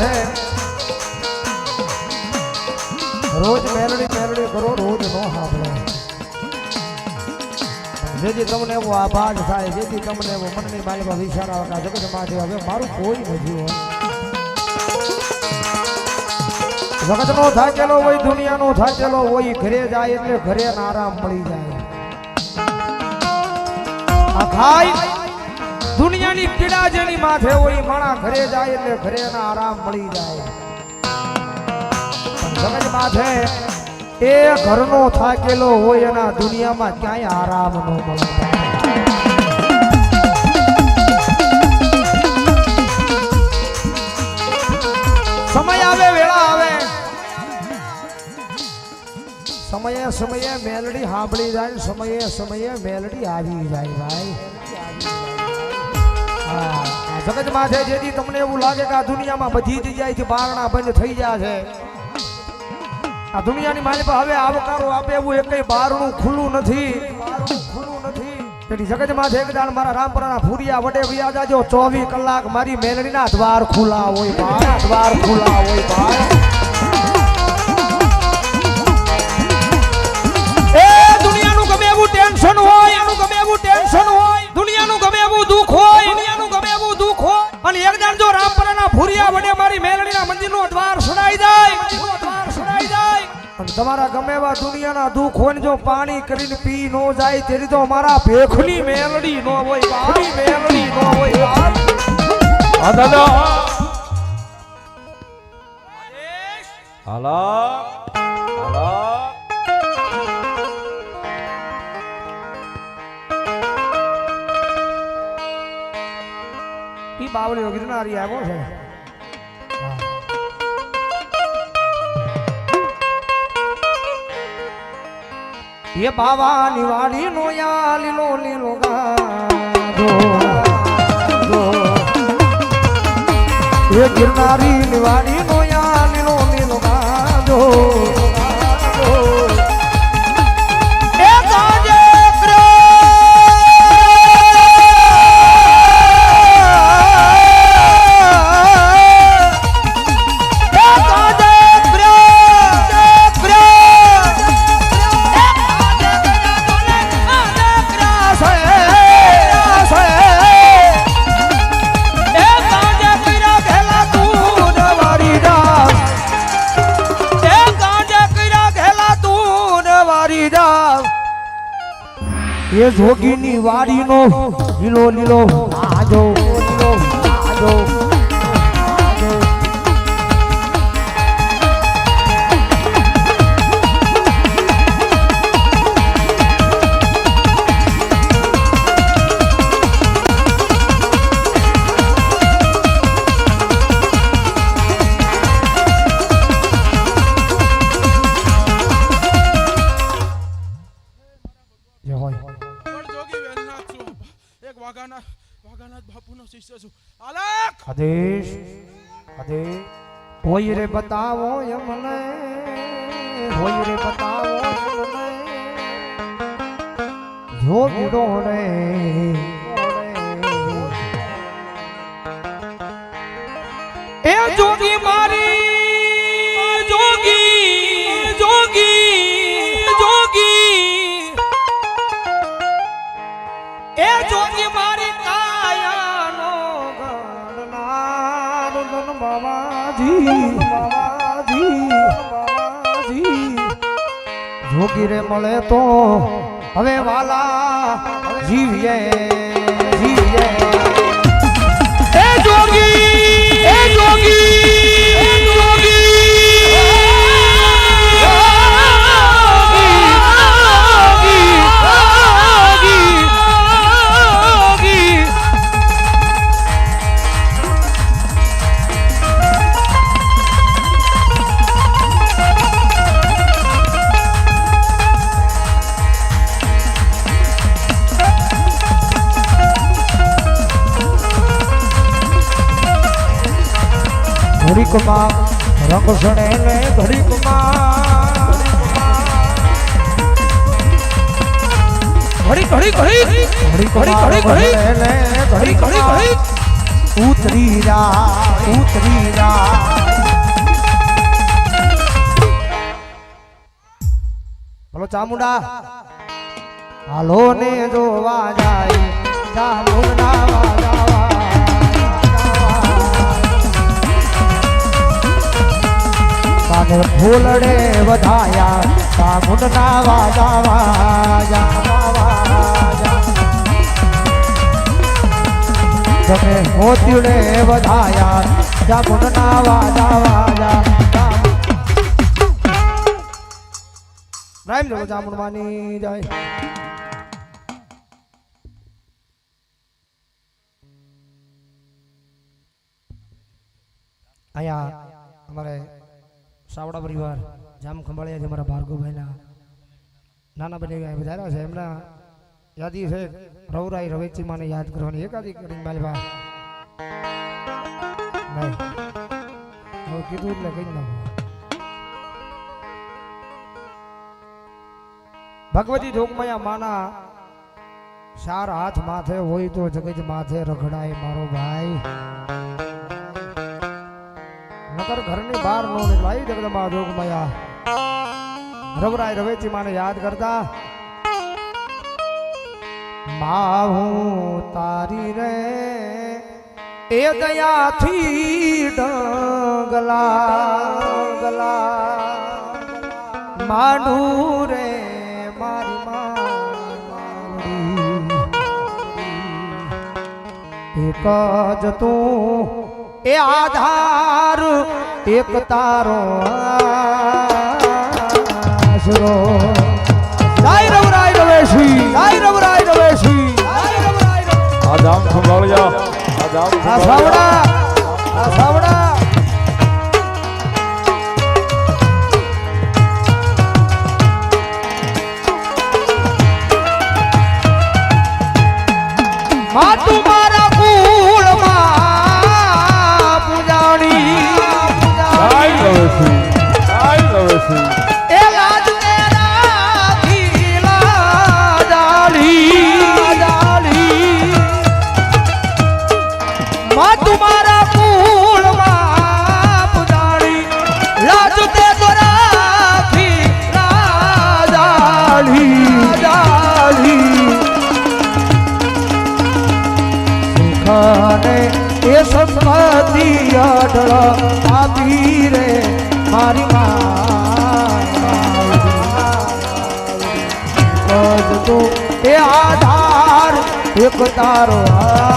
ગયા છે રોજ મેલડી મેલડી કરો રોજ નો સાંભળે જેથી તમને એવો આભાર થાય જેથી તમને એવો મનની માલિકા વિચાર આવે કે જગતમાં છે હવે મારું કોઈ નથી હોય જગતનો થાકેલો હોય દુનિયાનો થાકેલો હોય ઘરે જાય એટલે ઘરે આરામ મળી જાય આ ખાઈ દુનિયાની પીડા જેની માથે હોય માણા ઘરે જાય એટલે ઘરે આરામ મળી જાય જગત માથે એ ઘરનો થાકેલો હોય એના દુનિયામાં ક્યાંય આરામ ન મળે સમય આવે વેળા આવે સમયે સમયે મેલડી સાંભળી જાય સમયે સમયે મેલડી આવી જાય ભાઈ જગત માથે જેથી તમને એવું લાગે કે આ દુનિયામાં બધી જગ્યાએથી બારણા બંધ થઈ ગયા છે આ દુનિયાની માલિક હવે આવકારો આપે એવું એકય બારણું ખુલ્લું નથી તેથી જગત માથે એક દાણ મારા રામપરાના ફૂરિયા વડે વ્યા જાજો 24 કલાક મારી મેલડીના દ્વાર ખુલ્લા હોય ભાઈ દ્વાર ખુલ્લા હોય ભાઈ એ દુનિયાનું ગમે એવું ટેન્શન હોય એનું ગમે એવું ટેન્શન હોય દુનિયાનું ગમે એવું દુઃખ હોય દુનિયાનું ગમે એવું દુઃખ હોય અને એક દાણ જો રામપરાના ફૂરિયા વડે મારી મેલડીના મંદિરનો દ્વાર સડાઈ જાય તમારા ગમે એવા દુનિયાના દુઃખ હોય જો પાણી કરીને પી નો જાય તેની તો અમારા ભેખની મેલડી નો હોય ભાઈ મેલડી નો હોય આ દાદા હાલા હાલા ઈ બાવળી ગિરનારી આવ્યો છે ये बाबा निवाड़ी नो या लीलो लीलो गाधो ये गिरनारी निवाड़ी नो या लीलो लीलो गाधो ये जोगीनी वाड़ी नो लीलो लीलो आजो लीलो आजो आदेश आदेश होई रे बताओ यमने होई रे बताओ यमने जोगीड़ो रे ए जोगी मारी जोगी जोगी जोगी ए जोगी मारी जोगी रे मले तो हवे वाला जीविए जीविए ए जोगी ए जोगी ए जोगी घड़ी कुमार रंग सड़े ले घड़ी कुमार घड़ी घड़ी घड़ी घड़ी घड़ी घड़ी घड़ी घड़ी घड़ी घड़ी ઉતરી જા ઉતરી જા બોલો ચામુંડા હાલો ને જોવા જાય ચામુંડા વાજાવા કાને ફૂલડે વધાયા ચામુંડા વાજાવા તમે મોતીડે વધાયા ચામુંડા વાજાવા રામ જો ચામુંડવાની જાય અહીંયા અમારે સાવડા પરિવાર જામ ખંભાળિયા છે અમારા ભાર્ગવભાઈના નાના બને વધાર્યા છે એમના યાદી છે રવરાઈ રવેચી માને યાદ કરવાની એકાદી કરીને માલવા નહીં હવે કીધું એટલે કઈ નાખો ભગવતી જોગમાયા માના ચાર હાથ માથે હોય તો જગત માથે રખડાય મારો ભાઈ નકર ઘરની બહાર નો નીકળાય જગદંબા જોગમાયા રવરાય રવેચી માને યાદ કરતા માં હું તારી રે એ દયાથી ડગલા ગલા માનું રે એક જ તું એ આધાર એક તારો આશરો જય રવરાય રવેશી જય રવરાય રવેશી આ જામ ખંભાળિયા આ જામ સાવડા આ સાવડા માતું મારા કુળમાં પૂજાણી એ લાજ તેરા ખીલા જાળી માતું મારા કુળમાં પૂજાણી લાજ તે તોરા ખીલા જાળી અને એ સંપત્તિ અઢળ આપી રે મારી માં તું એ આધાર એક તારો આશરો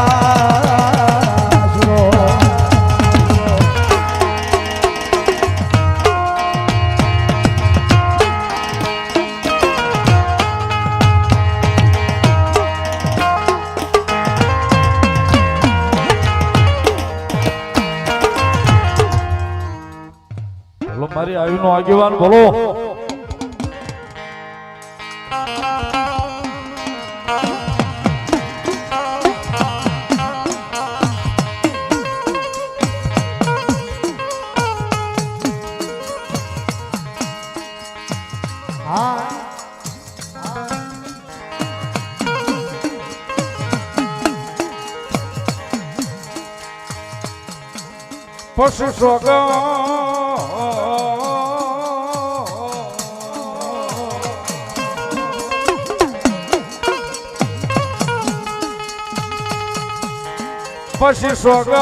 મારી આયુનો આગેવાન બોલો પશુ પછી સ્વગટ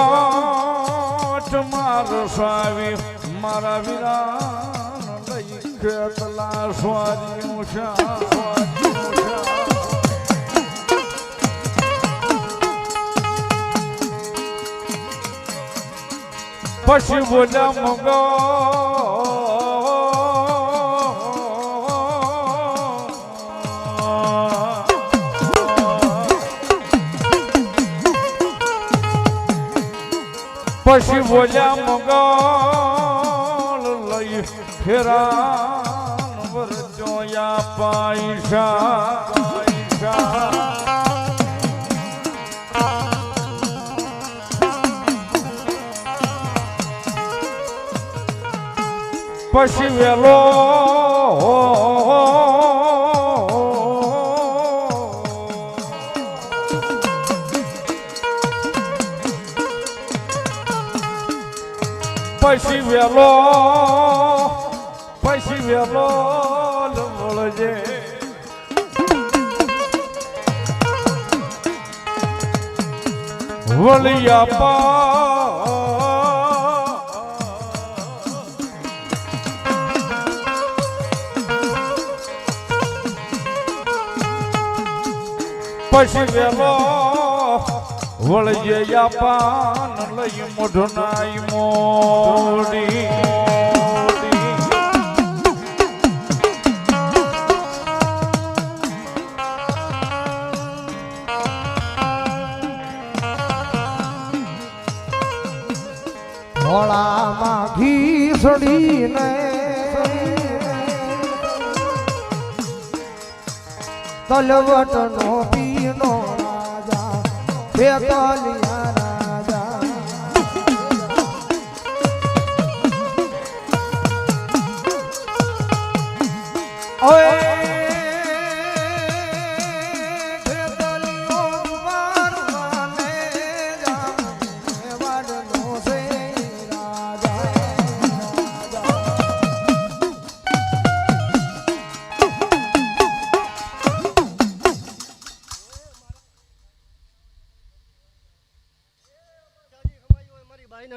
મારો સ્વામી મારા વિરાન લઈ ખેતલા સ્વારી ઉષા પછી બોલ્યા મગો પછી બોલ્યા મંગળ લઈ ફેરાન વરજોયા પાઈશા પછી વેલો પછી વેલો વળજે વળિયા પા પછી વેલો વળજે યા પાન લઈ મોઢું નાઈ મોડી ભોળામાં ઘીસડીને તલવટનો પીનો રાજા બેતલિયા રાજા ઓય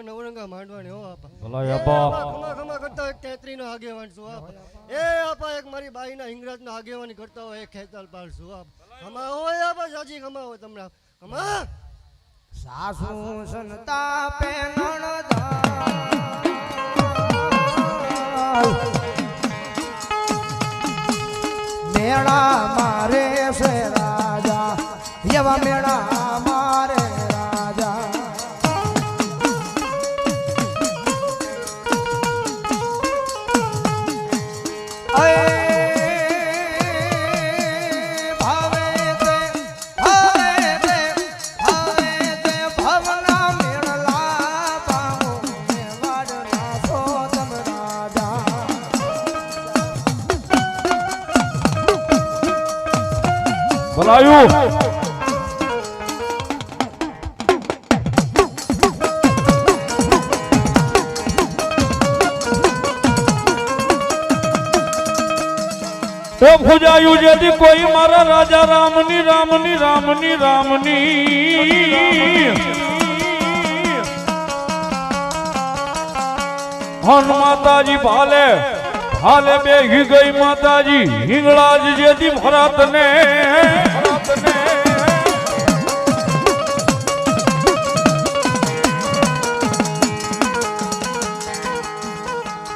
નવરંગા માંડવાને હો આપા ભલા આપા ખમા ખમા કરતા એક તેત્રી નો આગેવાન છું આપા એ આપા એક મારી બાઈના ઇંગ્રજ નો આગેવાની કરતા હોય એક ખેતાલ પાડ છું આપા ખમા હોય આપા સાજી ખમા હોય તમને ખમા સાસુ સંતા પેનણ મેળા મારે છે રાજા એવા મેળા મારે રાજા ભલાયું તો ભુજાયું જેથી કોઈ મારા રાજા રામની હન માતાજી ભાલે બેહી ગઈ માતાજી હિંગળાજ જેથી ભરતને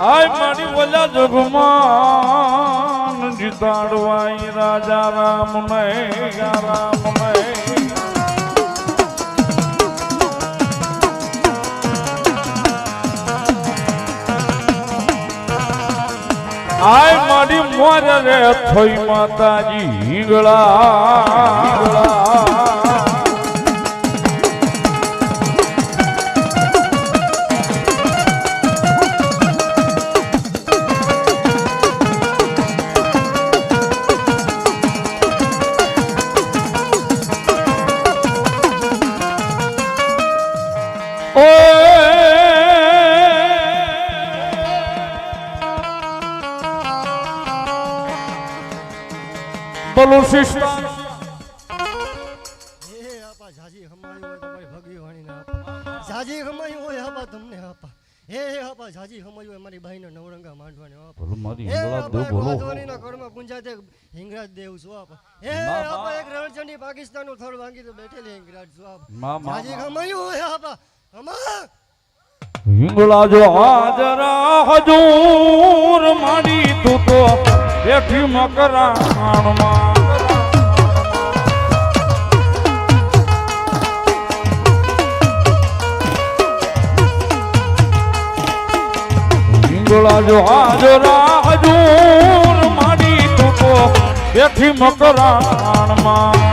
આય મારી વજા જગમાન જીતાડવાઈ રાજા રામ આય મારી મોર રે થઈ માતાજી હિંગળા બોલો સિસ્ટર એ આપા સાજી ખમાયું હોય તમારી ભગવી વાણીને આપા સાજી ખમાયું હોય આપા તમને આપા એ આપા સાજી ખમાયું હોય મારી બાઈના નવરંગા માંડવાને આપા બોલો મારી એ હિંગળા આપા દેવ બોલો માધવાનીના કળમાં પૂંજાતે હિંગરાજ દેવ છું આપા એ આપા એક રણચંડી પાકિસ્તાનનું થળ વાંગી તો બેઠેલી હિંગરાજ છું આપા સાજી ખમાયું હોય આપા ખમા હિંગળા જો હાજરા હજૂર માડી તું તો બેઠી મકરાણમાં હિંગળા જો હાજરા હજૂર માડી તું તો બેઠી મકરાણમાં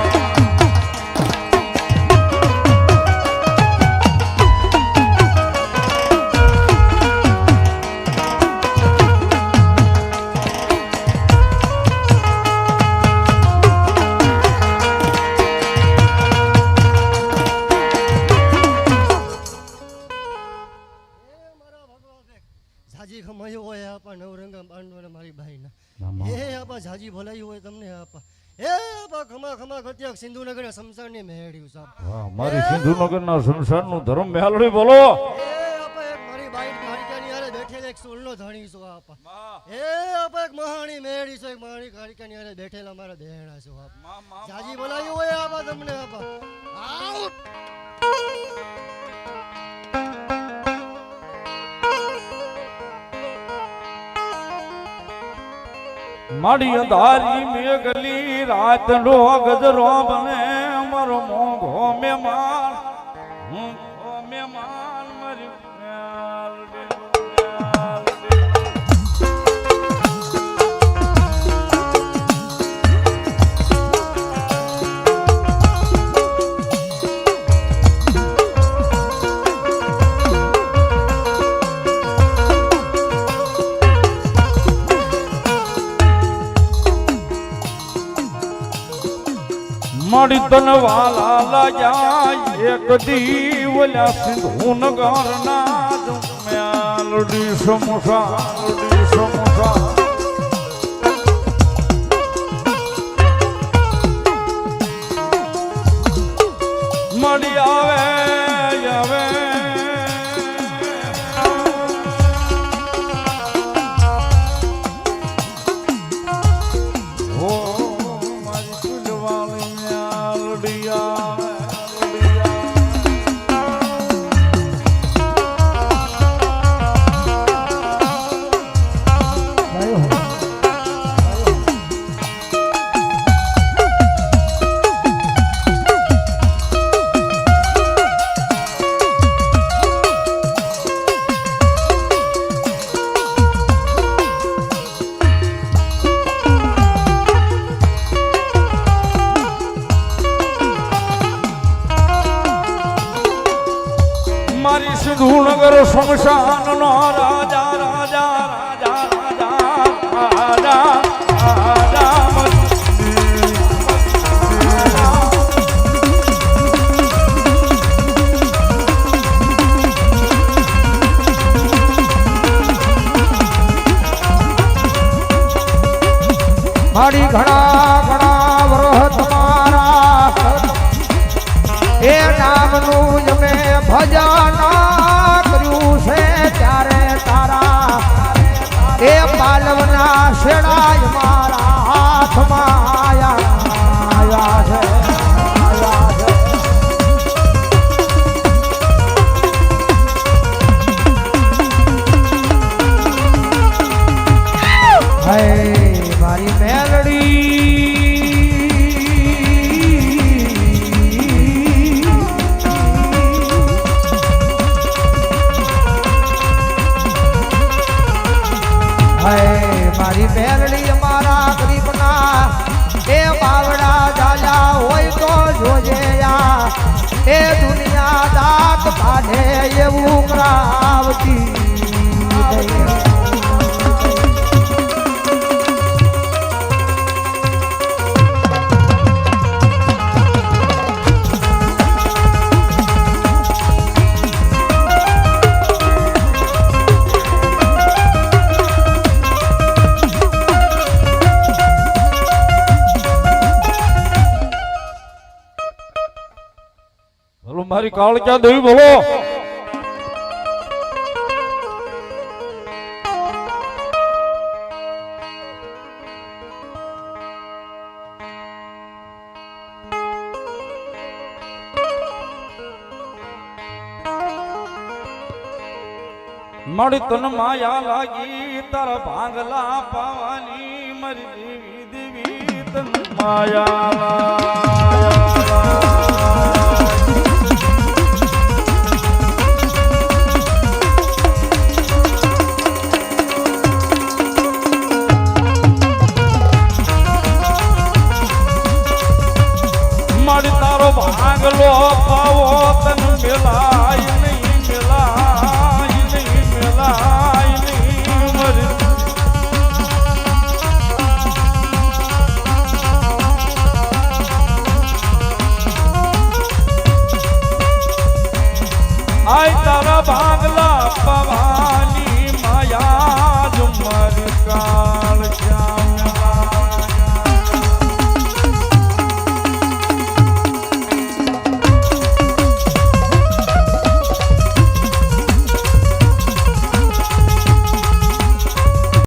જાજી ખમાયું હોય આપા નવરંગા પાંડવને મારી બાઈના મામા. એ આપા જાજી ભલાયું હોય તમને આપા એ આપા ખમા ખમા કરતી સિંધુનગરના શમશાનની મેળ્યું સાહેબ વાહ, મારી સિંધુનગરના સંસારનું ધર્મ મેલડી બોલો. એ આપા એક મારી બાઈ કારિકાની હારે બેઠેલા એક સોલનો ધણી છો આપા એ આપા એક મહાણી મેળી છો એક મહાણી કારિકાની હારે બેઠેલા મારા બહેણા છો આપા જાજી ભલાયું હોય આપા તમને આપા આઉટ મારી અંધારી મેઘલી રાતનો ગજરો બને અમારો મોંઘો મહેમાન મોંઘો મહેમાન મારી મેલડી, મેલડી. મારી તન વાલા લાગ્યા એક દી ઓલા સિંધુનગર ના મેલડી સમોસા, મેલડી સમોસા. મળી આવે આવે હો મારી ફૂલવાળી મેલડી આવે, મેલડી આવે. મારી સિંધુનગર શમશાન નો રાજા રાજા રાજા રાજા રાજા મારી ઘણા ઘણા વરહ તમારા એ નામનું જમે ભજન કર્યું છે ત્યારે તારા એ પાલવના શેડાય મારા હાથમાં આયા છે, આયા છે. હે મારી મેલડી મારી મેલડી અમારા ગરીબના એ બાવડા જાજા હોય તો જોજે યા એ દુનિયા દાંત કાઢે એવું કરાવતી નહીં. બોલો મારી કાળક્યા દેવી બોલો. મારી તન માયા લાગી તારા ભાંગલા પાવાની મારી દેવી દેવી તન માયા લાગી. મારી તારો ભાંગલો પાવો તન મેલાય નહીં, મેલાય નહીં, મેલાય નહીં મારી. આય તારા ભાંગલા પાવાની માયા